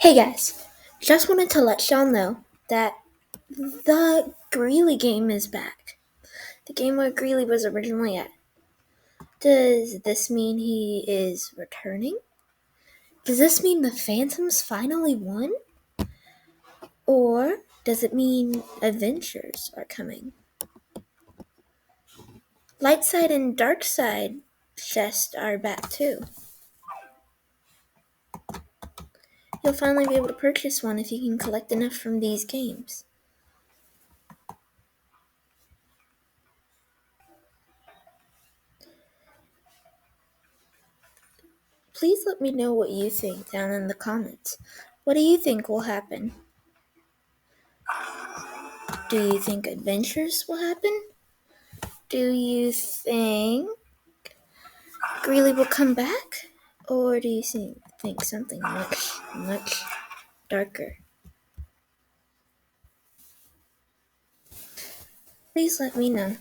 Hey guys, just wanted to let y'all know that the Greely game is back. The game where Greely was originally at. Does this mean he is returning? Does this mean the Phantoms finally won? Or does it mean adventures are coming? Light side and dark side chests are back too. You'll finally be able to purchase one if you can collect enough from these games. Please let me know what you think down in the comments. What do you think will happen? Do you think adventures will happen? Do you think Greeley will come back? Or do you think something much darker? Please let me know.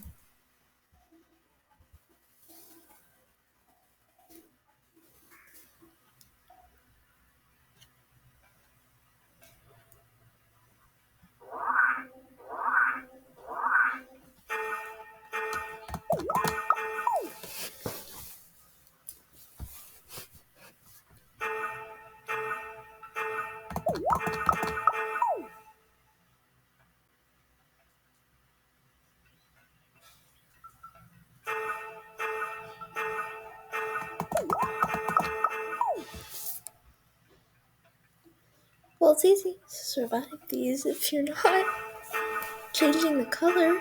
Well, it's easy to survive these if you're not changing the color.